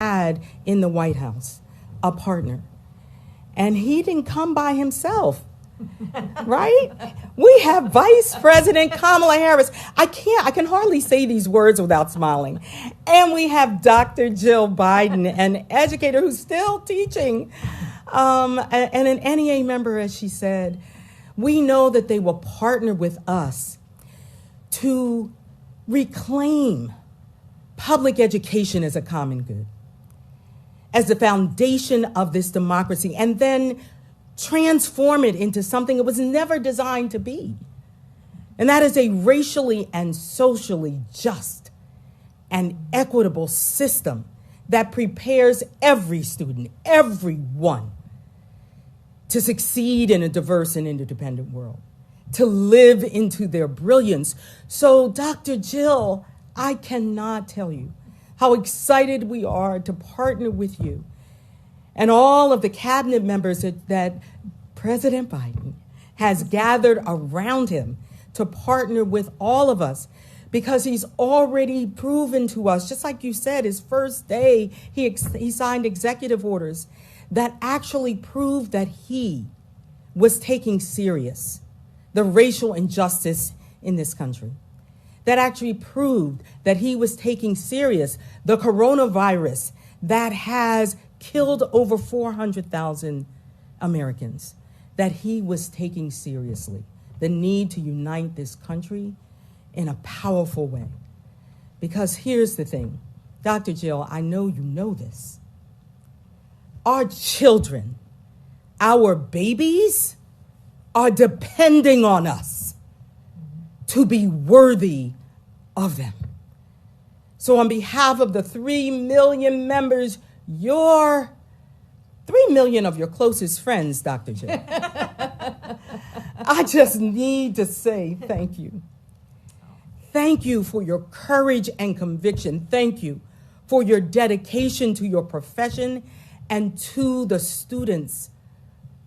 had in the White House a partner. And he didn't come by himself, right? We have Vice President Kamala Harris. I can hardly say these words without smiling. And we have Dr. Jill Biden, an educator who's still teaching, and an NEA member, as she said. We know that they will partner with us to reclaim public education as a common good, as the foundation of this democracy, and then transform it into something it was never designed to be. And that is a racially and socially just and equitable system that prepares every student, everyone, to succeed in a diverse and interdependent world, to live into their brilliance. So, Dr. Jill, I cannot tell you how excited we are to partner with you and all of the cabinet members that President Biden has gathered around him to partner with all of us, because he's already proven to us, just like you said, his first day, he signed executive orders that actually proved that he was taking serious the racial injustice in this country, that actually proved that he was taking serious the coronavirus that has killed over 400,000 Americans, that he was taking seriously the need to unite this country in a powerful way. Because here's the thing, Dr. Jill, I know you know this. Our children, our babies, are depending on us to be worthy of them. So on behalf of the 3 million members, your 3 million of your closest friends, Dr. Jill, I just need to say thank you. Thank you for your courage and conviction. Thank you for your dedication to your profession and to the students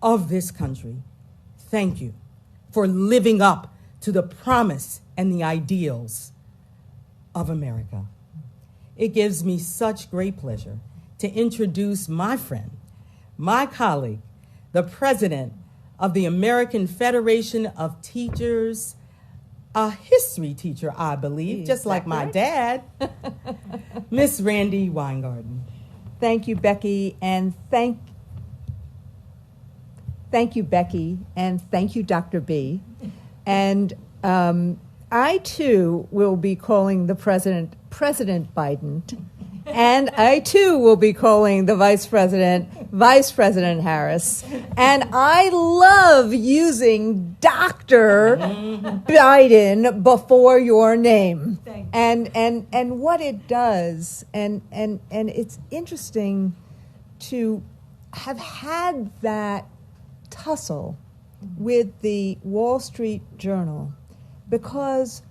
of this country. Thank you for living up to the promise and the ideals of America. It gives me such great pleasure to introduce my friend, my colleague, the president of the American Federation of Teachers, a history teacher, I believe, just like my dad, Miss Randy Weingarten. Thank you, Becky, and thank you, Becky, and thank you, Dr. B. And I, too, will be calling the President Biden, and I, too, will be calling the Vice President Harris. And I love using Dr. Biden before your name. And what it does, and it's interesting to have had that tussle with the Wall Street Journal, because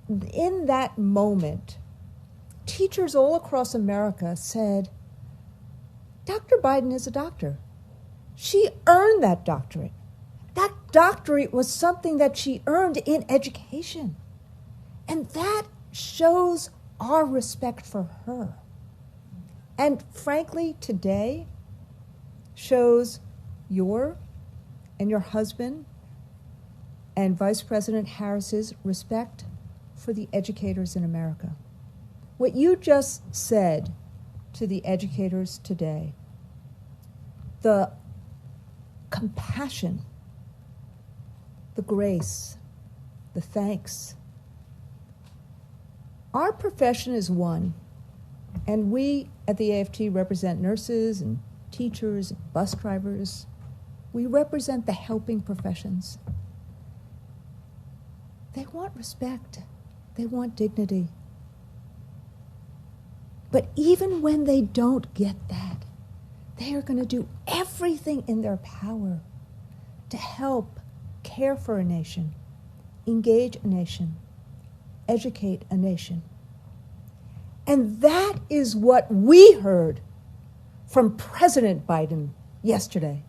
in that moment, teachers all across America said, Dr. Biden is a doctor. She earned that doctorate. That doctorate was something that she earned in education. And that shows our respect for her. And frankly, today shows your and your husband and Vice President Harris's respect for the educators in America. What you just said to the educators today, the compassion, the grace, the thanks. Our profession is one, and we at the AFT represent nurses and teachers and bus drivers. We represent the helping professions. They want respect. They want dignity. But even when they don't get that, they are going to do everything in their power to help care for a nation, engage a nation, educate a nation. And that is what we heard from President Biden yesterday.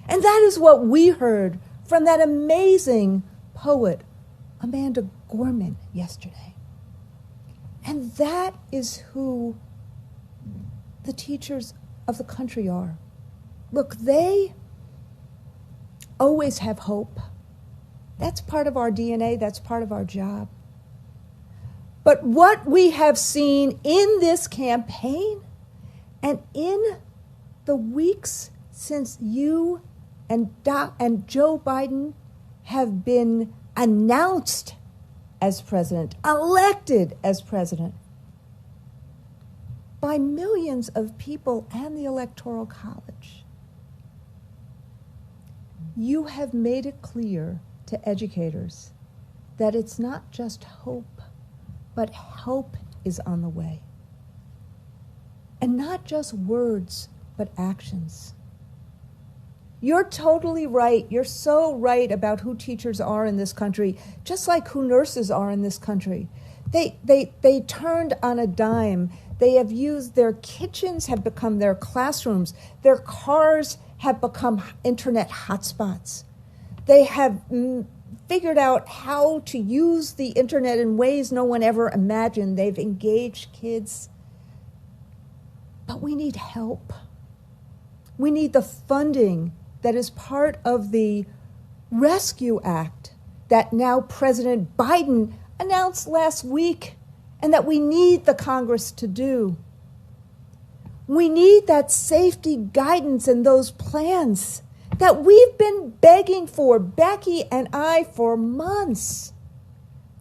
And that is what we heard from that amazing poet, Amanda Gorman, yesterday. And that is who the teachers of the country are. Look, they always have hope. That's part of our DNA. That's part of our job. But what we have seen in this campaign and in the weeks since you and Joe Biden have been announced as president, elected as president by millions of people and the Electoral College, you have made it clear to educators that it's not just hope, but help is on the way. And not just words, but actions. You're totally right. You're so right about who teachers are in this country, just like who nurses are in this country. They turned on a dime. They have used their kitchens have become their classrooms. Their cars have become internet hotspots. They have figured out how to use the internet in ways no one ever imagined. They've engaged kids. But we need help. We need the funding that is part of the Rescue Act that now President Biden announced last week and that we need the Congress to do. We need that safety guidance and those plans that we've been begging for, Becky and I, for months,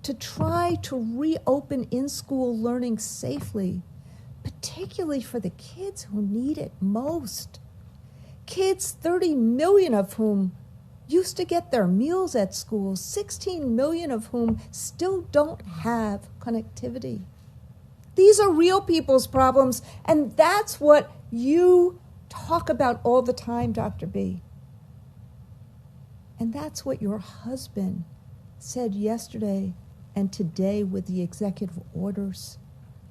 to try to reopen in-school learning safely, particularly for the kids who need it most. Kids, 30 million of whom used to get their meals at school, 16 million of whom still don't have connectivity. These are real people's problems, and that's what you talk about all the time, Dr. B. And that's what your husband said yesterday and today with the executive orders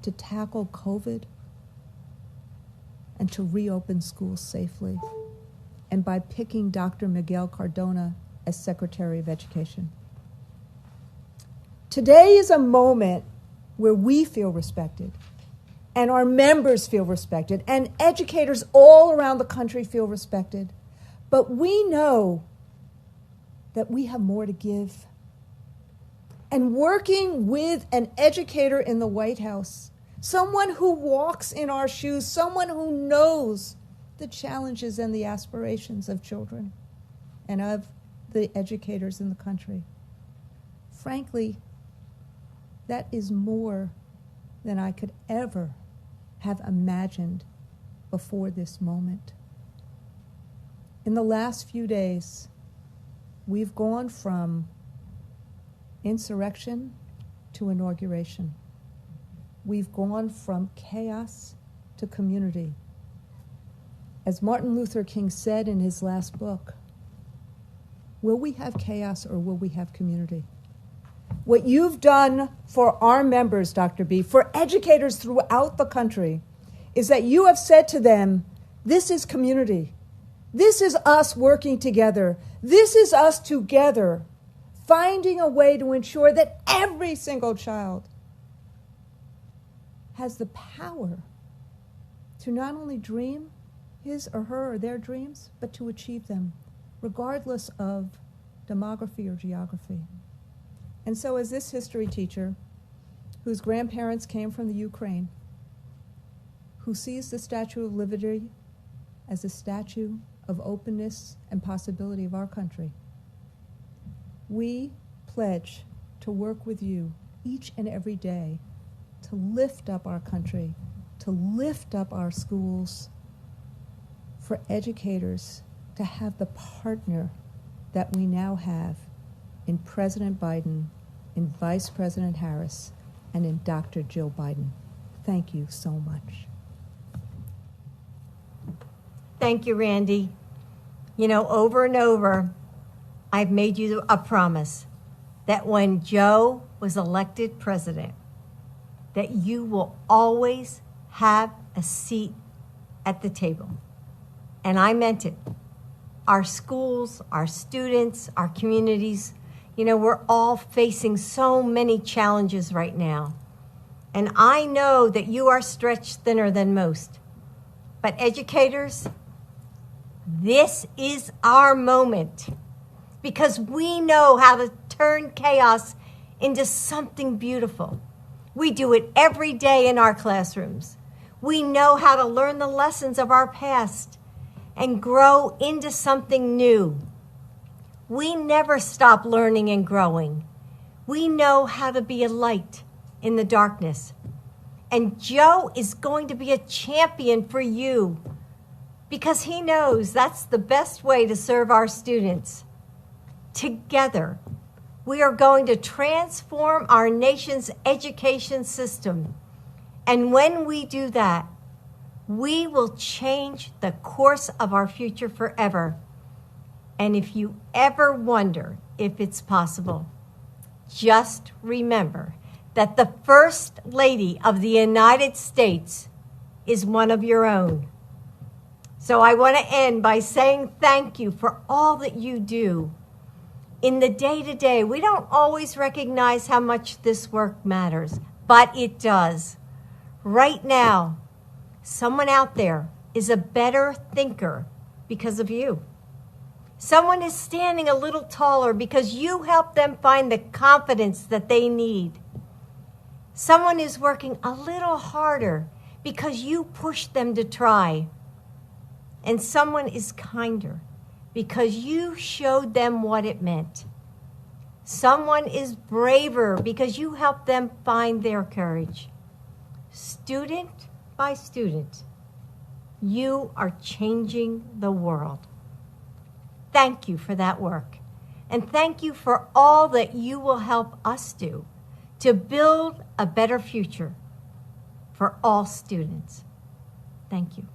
to tackle COVID and to reopen schools safely, and by picking Dr. Miguel Cardona as Secretary of Education. Today is a moment where we feel respected, and our members feel respected, and educators all around the country feel respected. But we know that we have more to give. And working with an educator in the White House, someone who walks in our shoes, someone who knows the challenges and the aspirations of children and of the educators in the country. Frankly, that is more than I could ever have imagined before this moment. In the last few days, we've gone from insurrection to inauguration. We've gone from chaos to community. As Martin Luther King said in his last book, will we have chaos or will we have community? What you've done for our members, Dr. B, for educators throughout the country, is that you have said to them, this is community. This is us working together. This is us together finding a way to ensure that every single child has the power to not only dream his or her or their dreams, but to achieve them, regardless of demography or geography. And so as this history teacher, whose grandparents came from the Ukraine, who sees the Statue of Liberty as a statue of openness and possibility of our country, we pledge to work with you each and every day to lift up our country, to lift up our schools, for educators to have the partner that we now have in President Biden, in Vice President Harris, and in Dr. Jill Biden. Thank you so much. Thank you, Randy. You know, over and over, I've made you a promise that when Joe was elected president, that you will always have a seat at the table. And I meant it. Our schools, our students, our communities, you know, we're all facing so many challenges right now. And I know that you are stretched thinner than most. But educators, this is our moment because we know how to turn chaos into something beautiful. We do it every day in our classrooms. We know how to learn the lessons of our past and grow into something new. We never stop learning and growing. We know how to be a light in the darkness. And Joe is going to be a champion for you because he knows that's the best way to serve our students. Together, we are going to transform our nation's education system. And when we do that, we will change the course of our future forever. And if you ever wonder if it's possible, just remember that the First Lady of the United States is one of your own. So I want to end by saying thank you for all that you do. In the day-to-day, we don't always recognize how much this work matters, but it does. Right now, someone out there is a better thinker because of you. Someone is standing a little taller because you help them find the confidence that they need. Someone is working a little harder because you push them to try. And someone is kinder because you showed them what it meant. Someone is braver because you helped them find their courage. Student by student, you are changing the world. Thank you for that work. And thank you for all that you will help us do to build a better future for all students. Thank you.